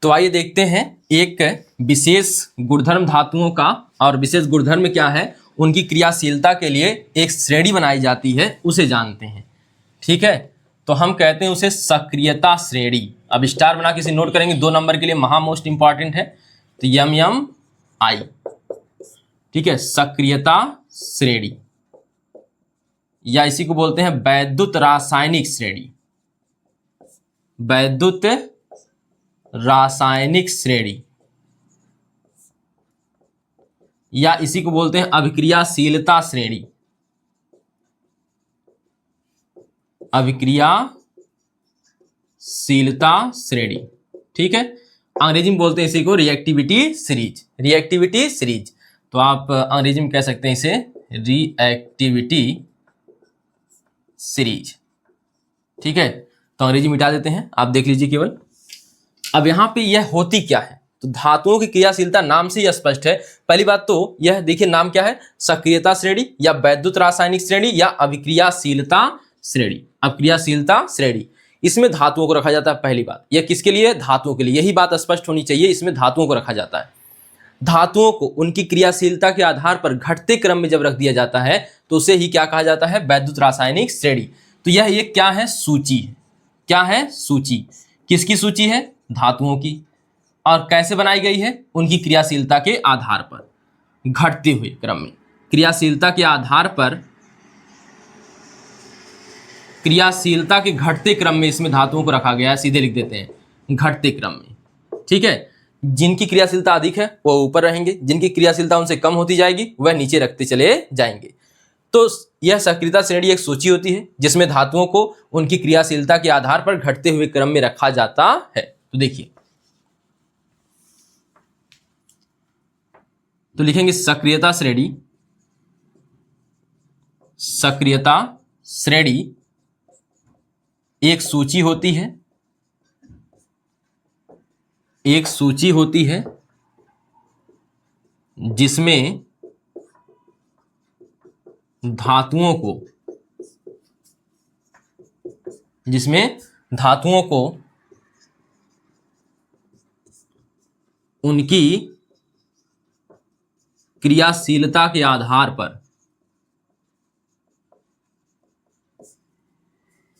तो आइए देखते हैं एक विशेष गुणधर्म धातुओं का, और विशेष गुणधर्म क्या है, उनकी क्रियाशीलता के लिए एक श्रेणी बनाई जाती है, उसे जानते हैं, ठीक है। तो हम कहते हैं उसे सक्रियता श्रेणी। अब स्टार बना के इसे नोट करेंगे, 2 नंबर के लिए महा मोस्ट इंपॉर्टेंट है, तो MMI, ठीक है, सक्रियता श्रेणी। या इसी को बोलते हैं वैद्युत रासायनिक श्रेणी, वैद्युत रासायनिक श्रेणी, या इसी को बोलते हैं अभिक्रियाशीलता श्रेणी, अभिक्रियाशीलता श्रेणी। ठीक है, अंग्रेजी में बोलते हैं इसी को रिएक्टिविटी सीरीज, रिएक्टिविटी सीरीज। तो आप अंग्रेजी में कह सकते हैं इसे रिएक्टिविटी सीरीज। ठीक है, तो अंग्रेजी मिटा देते हैं, आप देख लीजिए केवल। अब यहां पे यह होती क्या है, तो धातुओं की क्रियाशीलता नाम से ही स्पष्ट है। पहली बात तो यह देखिए नाम क्या है, सक्रियता श्रेणी या वैद्युत रासायनिक श्रेणी या अभिक्रियाशीलता श्रेणी, अभिक्रियाशीलता श्रेणी। इसमें धातुओं को रखा जाता है। पहली बात यह किसके लिए, धातुओं के लिए, यही बात स्पष्ट होनी चाहिए, इसमें धातुओं को रखा जाता है। धातुओं को उनकी क्रियाशीलता के आधार पर घटते क्रम में जब रख दिया जाता है तो उसे ही क्या कहा जाता है, वैद्युत रासायनिक श्रेणी। तो यह एक क्या है, सूची है। क्या है, सूची। किसकी सूची है, धातुओं की। और कैसे बनाई गई है, उनकी क्रियाशीलता के आधार पर, घटते हुए क्रम में, क्रियाशीलता के आधार पर, क्रियाशीलता के घटते क्रम में इसमें धातुओं को रखा गया है। सीधे लिख देते हैं, घटते क्रम में। ठीक है, जिनकी क्रियाशीलता अधिक है वो ऊपर रहेंगे, जिनकी क्रियाशीलता उनसे कम होती जाएगी वह नीचे रखते चले जाएंगे। तो यह सक्रियता श्रेणी एक सूची होती है जिसमें धातुओं को उनकी क्रियाशीलता के आधार पर घटते हुए क्रम में रखा जाता है। तो देखिए, तो लिखेंगे सक्रियता श्रेणी, सक्रियता श्रेणी एक सूची होती है, एक सूची होती है जिसमें धातुओं को, जिसमें धातुओं को उनकी क्रियाशीलता के आधार पर,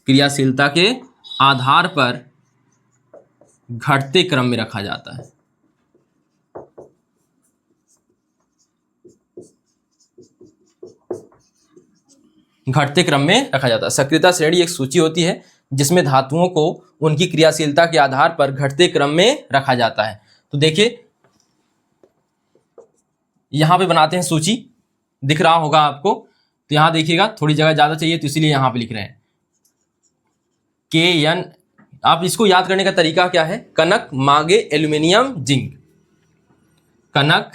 क्रियाशीलता के आधार पर घटते क्रम में रखा जाता है। घटते क्रम में रखा जाता है। सक्रियता श्रेणी एक सूची होती है जिसमें धातुओं को उनकी क्रियाशीलता के आधार पर घटते क्रम में रखा जाता है। तो देखिए यहां पे बनाते हैं सूची, दिख रहा होगा आपको। तो यहां देखिएगा, थोड़ी जगह ज्यादा चाहिए तो इसीलिए यहां पे लिख रहे हैं KN। आप इसको याद करने का तरीका क्या है, कनक, मागे, एल्यूमिनियम, जिंक। कनक,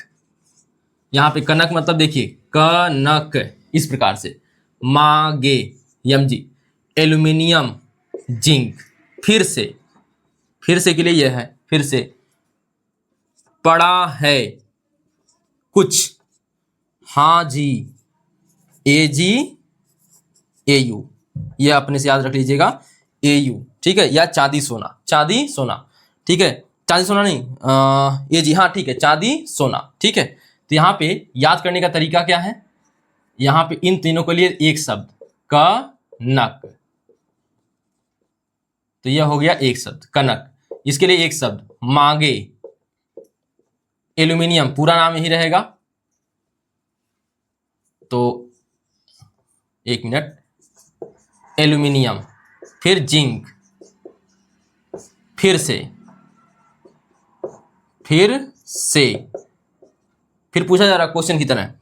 यहां पे कनक मतलब देखिए कनक इस प्रकार से, मागे Mg, एल्यूमिनियम, जिंक। फिर से के लिए यह है, फिर से पड़ा है कुछ, हाँ जी, Ag, Au, यह अपने से याद रख लीजिएगा, Au। ठीक है, या चांदी सोना, चांदी सोना। ठीक है, चांदी सोना नहीं, Ag, हाँ ठीक है, चांदी सोना। ठीक है, तो यहाँ पे याद करने का तरीका क्या है, यहाँ पे इन तीनों के लिए एक शब्द, कनक। तो यह हो गया एक शब्द कनक। इसके लिए एक शब्द मागे, एल्यूमिनियम, पूरा नाम यही रहेगा। तो एक मिनट, एल्यूमिनियम, फिर जिंक, फिर पूछा जा रहा क्वेश्चन की तरह,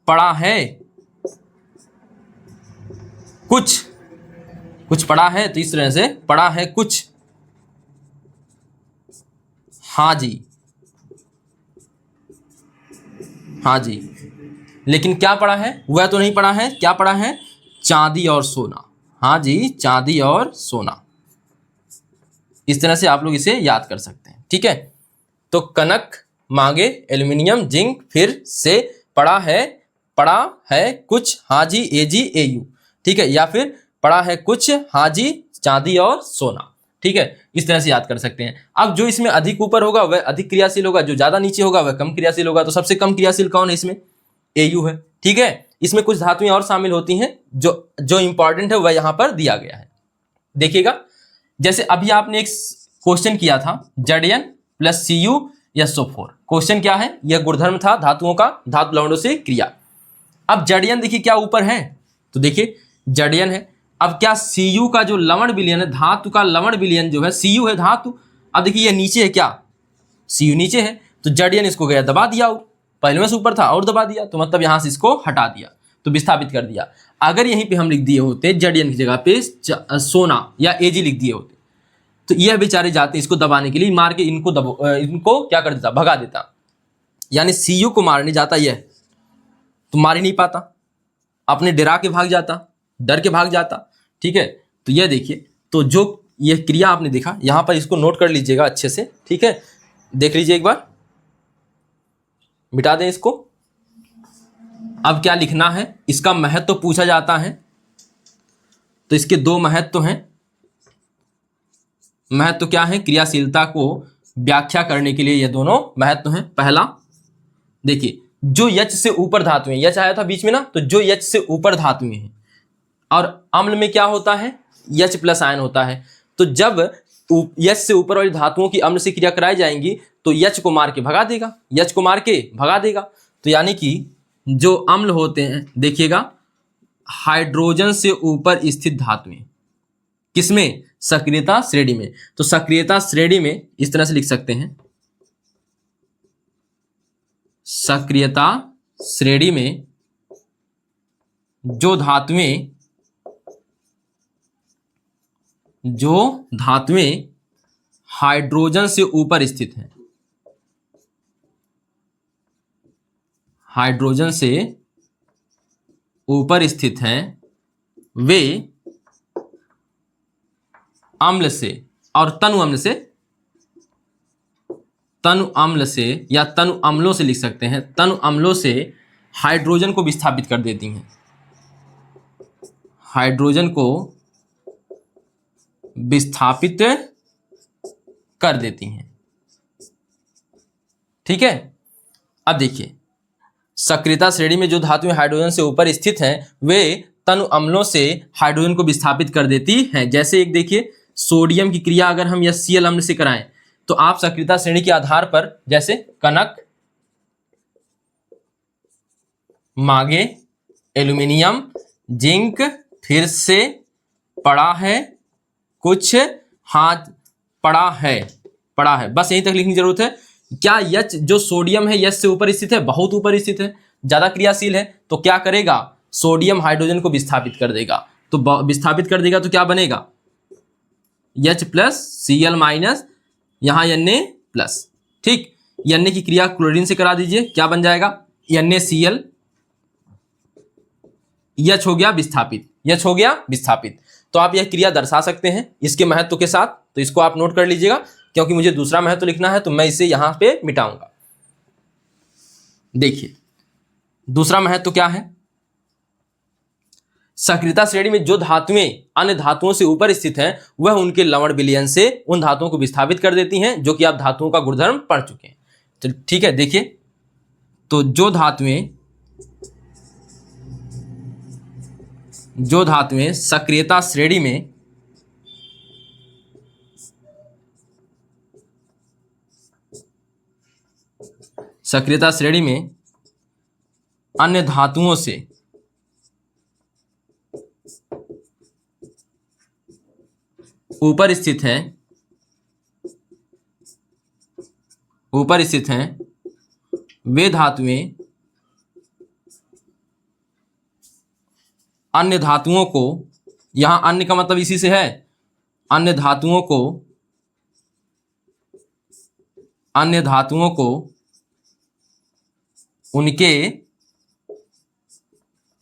पड़ा है कुछ पड़ा है, तो इस तरह से पड़ा है कुछ, हाँ जी, हाँ जी। लेकिन क्या पड़ा है, वह तो नहीं पड़ा है, क्या पड़ा है, चांदी और सोना। हाँ जी, चांदी और सोना। इस तरह से आप लोग इसे याद कर सकते हैं। ठीक है, तो कनक, मागे, एल्यूमिनियम, जिंक, फिर से पड़ा है कुछ, हाँ जी, Ag, Au। ठीक है, या फिर पड़ा है कुछ, हाँ जी, चांदी और सोना। ठीक है, इस तरह से याद कर सकते हैं। अब जो इसमें अधिक ऊपर होगा वह अधिक क्रियाशील होगा, जो ज्यादा नीचे होगा वह कम क्रियाशील होगा। तो सबसे कम क्रियाशील कौन है इसमें, Au है। ठीक है, इसमें कुछ धातुएं और शामिल होती हैं जो इंपॉर्टेंट है वह यहां पर दिया गया है। देखिएगा, जैसे अभी आपने एक क्वेश्चन किया था, Zn + Cu SO4। क्वेश्चन क्या है, यह गुणधर्म था धातुओं का, धातु लवणों से क्रिया। अब Zn देखिए क्या ऊपर है, तो देखिए जड़यन है। अब क्या Cu का जो लवण विलयन है, धातु का लवण विलयन जो है, Cu है धातु। अब देखिए ये नीचे है, क्या Cu नीचे है, तो जड़यन इसको गया दबा दिया, और पहले में से ऊपर था और दबा दिया, तो मतलब यहां से इसको हटा दिया, तो विस्थापित कर दिया। अगर यहीं पे हम लिख दिए होते जड़यन की जगह पे सोना या Ag लिख दिए होते, तो यह बेचारे जाते इसको दबाने के लिए, मार के इनको क्या कर देता, भगा देता। यानी Cu को मारने जाता यह, तो मार ही नहीं पाता, अपने डरा के भाग जाता, डर के भाग जाता। ठीक है, तो यह देखिए, तो जो यह क्रिया आपने देखा यहां पर, इसको नोट कर लीजिएगा अच्छे से। ठीक है, देख लीजिए एक बार, मिटा दें इसको। अब क्या लिखना है, इसका महत्व तो पूछा जाता है, तो इसके दो महत्व तो हैं। महत्व तो क्या है, क्रियाशीलता को व्याख्या करने के लिए ये दोनों महत्व हैं। पहला देखिए, जो H से ऊपर धातुएं, H आया था बीच में ना, तो जो H से ऊपर धातुएं हैं, और अम्ल में क्या होता है, H प्लस आयन होता है। तो जब H से ऊपर वाली धातुओं की अम्ल से क्रिया कराई जाएंगी, तो H को मार के भगा देगा, H को मार के भगा देगा। तो यानी कि जो अम्ल होते हैं, देखिएगा, हाइड्रोजन से ऊपर स्थित धातुएं, किसमें, सक्रियता श्रेणी में। तो सक्रियता श्रेणी में इस तरह से लिख सकते हैं, सक्रियता श्रेणी में जो धातुएं हाइड्रोजन से ऊपर स्थित हैं, हाइड्रोजन से ऊपर स्थित हैं, वे अम्ल से और तनु अम्ल से या तनु अम्लों से लिख सकते हैं, तनु अम्लों से हाइड्रोजन को विस्थापित कर देती हैं, हाइड्रोजन को विस्थापित कर देती हैं। ठीक है, अब देखिए, सक्रियता श्रेणी में जो धातुएं हाइड्रोजन से ऊपर स्थित हैं, वे तनु अम्लों से हाइड्रोजन को विस्थापित कर देती हैं। जैसे एक देखिए, सोडियम की क्रिया अगर हम HCl अम्ल से कराएं, तो आप सक्रियता श्रेणी के आधार पर, जैसे कनक, मागे, एल्यूमिनियम, जिंक, फिर से पड़ा है, कुछ हाथ पड़ा है, बस यहीं तक लिखने की जरूरत है। क्या H जो सोडियम है, H से ऊपर स्थित है, बहुत ऊपर स्थित है, ज्यादा क्रियाशील है, तो क्या करेगा, सोडियम हाइड्रोजन को विस्थापित कर देगा। तो विस्थापित कर देगा तो क्या बनेगा, H प्लस Cl माइनस, यहां Na प्लस। ठीक, Na की क्रिया क्लोरीन से करा दीजिए, क्या बन जाएगा, NaCl, H हो गया विस्थापित। तो आप यह क्रिया दर्शा सकते हैं इसके महत्व के साथ, तो इसको आप नोट कर लीजिएगा, क्योंकि मुझे दूसरा महत्व लिखना है, तो मैं इसे यहां पे मिटाऊंगा। देखिए, दूसरा महत्व क्या है, सक्रियता श्रेणी में जो धातुएं अन्य धातुओं से ऊपर स्थित हैं, वह उनके लवण विलयन से उन धातुओं को विस्थापित कर देती हैं, जो कि आप धातुओं का गुणधर्म पढ़ चुके हैं। तो ठीक है, देखिए, तो जो धातुएं सक्रियता श्रेणी में अन्य धातुओं से ऊपर स्थित हैं, वे धातुएं अन्य धातुओं को, यहां अन्य का मतलब इसी से है, अन्य धातुओं को उनके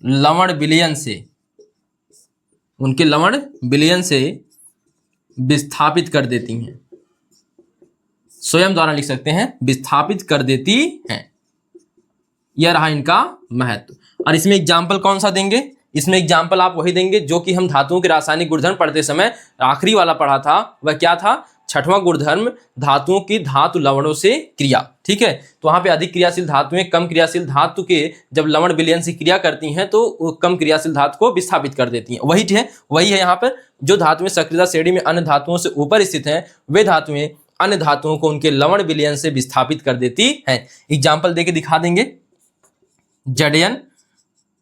लवण विलयन से विस्थापित कर देती हैं। स्वयं द्वारा लिख सकते हैं, विस्थापित कर देती हैं। यह रहा इनका महत्व। और इसमें एग्जाम्पल कौन सा देंगे, इसमें एग्जाम्पल आप वही देंगे जो कि हम धातुओं के रासायनिक गुणधर्म पढ़ते समय आखिरी वाला पढ़ा था। वह क्या था, छठवां गुणधर्म, धातुओं की धातु लवणों से क्रिया। ठीक है, तो वहां पे अधिक क्रियाशील धातुएं कम क्रियाशील धातु के जब लवण विलयन से क्रिया करती हैं, तो कम क्रियाशील धातु को विस्थापित कर देती हैं। वही है यहाँ पर, जो धातुएं सक्रियता श्रेणी में अन्य धातुओं से ऊपर स्थित हैं, वे धातुएं अन्य धातुओं को उनके लवण विलयन से विस्थापित कर देती हैं। एग्जाम्पल देके दिखा देंगे, जड़यन,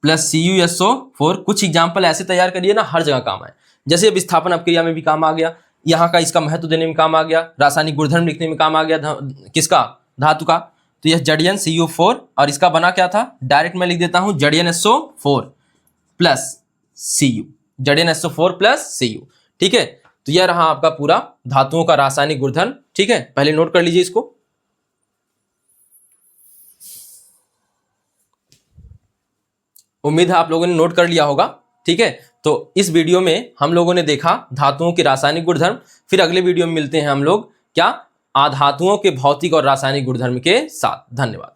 प्लस CuSO4। कुछ एग्जाम्पल ऐसे तैयार करिए ना हर जगह काम आए। जैसे विस्थापन अपक्रिया में भी काम आ गया, यहाँ का इसका महत्व देने में काम आ गया, रासायनिक गुणधर्म लिखने में काम आ गया किसका, धातु का। तो यह जड़ियन CU4 और इसका बना क्या था, डायरेक्ट मैं लिख देता हूं जड़ियन SO4 plus Cu, जड़ियन SO4 plus Cu। ठीक है, तो यह रहा आपका पूरा धातुओं का रासायनिक गुणधर्म। ठीक है, पहले नोट कर लीजिए इसको। उम्मीद है आप लोगों ने नोट कर लिया होगा। ठीक है, तो इस वीडियो में हम लोगों ने देखा धातुओं के रासायनिक गुणधर्म। फिर अगले वीडियो में मिलते हैं हम लोग क्या, आधातुओं के भौतिक और रासायनिक गुणधर्म के साथ। धन्यवाद।